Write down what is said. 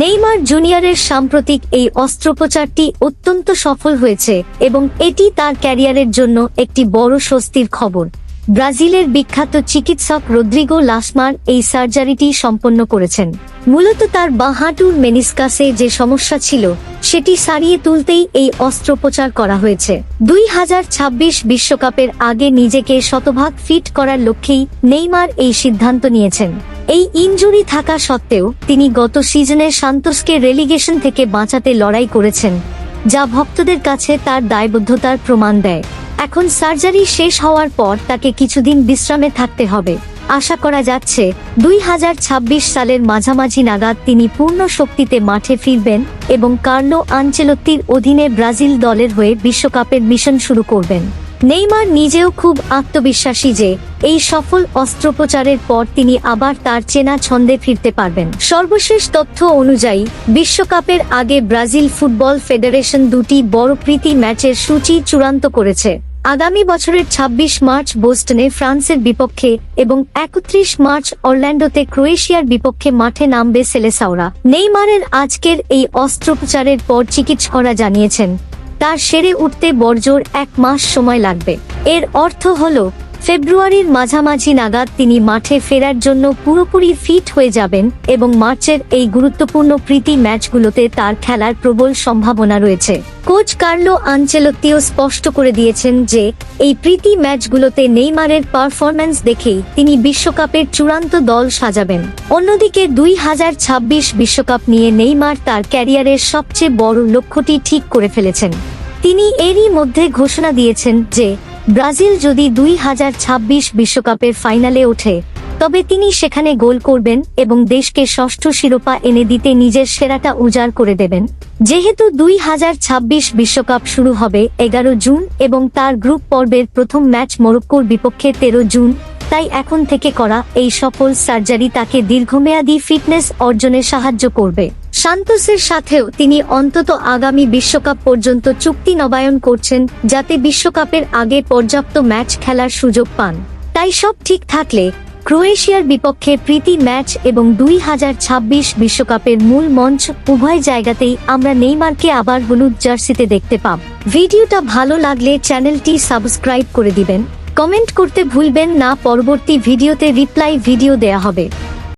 Neymar জুনিয়রের সাম্প্রতিক এই অস্ত্রোপচারটি অত্যন্ত সফল হয়েছে এবং এটি তার ক্যারিয়ারের জন্য একটি বড় স্বস্তির খবর। ব্রাজিলের বিখ্যাত চিকিৎসক রদ্রিগো লাসমার এই সার্জারিটি সম্পন্ন করেছেন। মূলত তার বাঁ হাঁটুর মেনিসকাসে যে সমস্যা ছিল সেটি সারিয়ে তুলতেই এই অস্ত্রোপচার করা হয়েছে। 2026 বিশ্বকাপের আগে নিজেকে শতভাগ ফিট করার লক্ষ্যেই নেইমার এই সিদ্ধান্ত নিয়েছেন। এই ইনজুরি থাকা সত্ত্বেও তিনি গত সিজনে সান্তোসকে রেলিগেশন থেকে বাঁচাতে লড়াই করেছেন, যা ভক্তদের কাছে তার দায়বদ্ধতার প্রমাণ দেয়। এখন সার্জারি শেষ হওয়ার পর তাকে কিছুদিন বিশ্রামে থাকতে হবে। আশা করা যাচ্ছে 2026 সালের মাঝামাঝি নাগাদ তিনি পূর্ণ শক্তিতে মাঠে ফিরবেন এবং কার্লো আনচেলত্তির অধীনে ব্রাজিল দলের হয়ে বিশ্বকাপের মিশন শুরু করবেন। নেইমার নিজেও খুব আত্মবিশ্বাসী যে এই সফল অস্ত্রোপচারের পর তিনি আবার তার চেনা ছন্দে ফিরতে পারবেন। সর্বশেষ তথ্য অনুযায়ী বিশ্বকাপের আগে ব্রাজিল ফুটবল ফেডারেশন দুটি বড় প্রীতি ম্যাচের সূচি চূড়ান্ত করেছে। আগামী বছরের 26 মার্চ বোস্টনে ফ্রান্সের বিপক্ষে এবং 31 মার্চ অরল্যান্ডোতে ক্রোয়েশিয়ার বিপক্ষে মাঠে নামবে সেলেসাওরা। নেইমারের আজকের এই অস্ত্রোপচারের পর চিকিৎসকরা জানিয়েছেন তার সেরে উঠতে বড়জোর 1 মাস সময় লাগবে। এর অর্থ হল ফেব্রুয়ারির মাঝামাঝি নাগাদ তিনি মাঠে ফেরার জন্য পুরোপুরি ফিট হয়ে যাবেন এবং মার্চের এই গুরুত্বপূর্ণ প্রীতি ম্যাচগুলোতে তার খেলার প্রবল সম্ভাবনা রয়েছে। কোচ কার্লো আনচেলত্তিও স্পষ্ট করে দিয়েছেন যে এই প্রীতি ম্যাচগুলোতে নেইমারের পারফরম্যান্স দেখেই তিনি বিশ্বকাপের চূড়ান্ত দল সাজাবেন। অন্যদিকে 2026 বিশ্বকাপ নিয়ে নেইমার তার ক্যারিয়ারের সবচেয়ে বড় লক্ষ্যটি ঠিক করে ফেলেছেন। তিনি এরই মধ্যে ঘোষণা দিয়েছেন যে ব্রাজিল যদি 2026 বিশ্বকাপের ফাইনালে ওঠে তবে তিনি সেখানে গোল করবেন এবং দেশকে ষষ্ঠ শিরোপা এনে দিতে নিজের সেরাটা উজাড় করে দেবেন। যেহেতু 2026 বিশ্বকাপ শুরু হবে 11 জুন এবং তার গ্রুপ পর্বের প্রথম ম্যাচ মরক্কোর বিপক্ষে 13 জুন, তাই এখন থেকে করা এই সফল সার্জারি তাকে দীর্ঘমেয়াদী ফিটনেস অর্জনে সাহায্য করবে। সান্তোসের সাথেও তিনি অন্তত আগামী বিশ্বকাপ পর্যন্ত চুক্তি নবায়ন করছেন যাতে বিশ্বকাপের আগে পর্যাপ্ত ম্যাচ খেলার সুযোগ পান। তাই সব ঠিক থাকলে ক্রোয়েশিয়ার বিপক্ষে প্রীতি ম্যাচ এবং 2026 বিশ্বকাপের মূল মঞ্চ উভয় জায়গাতেই আমরা নেইমারকে আবার হলুদ জার্সিতে দেখতে পাব। ভিডিওটা ভালো লাগলে চ্যানেলটি সাবস্ক্রাইব করে দিবেন, কমেন্ট করতে ভুলবেন না। পরবর্তী ভিডিওতে রিপ্লাই ভিডিও দেয়া হবে।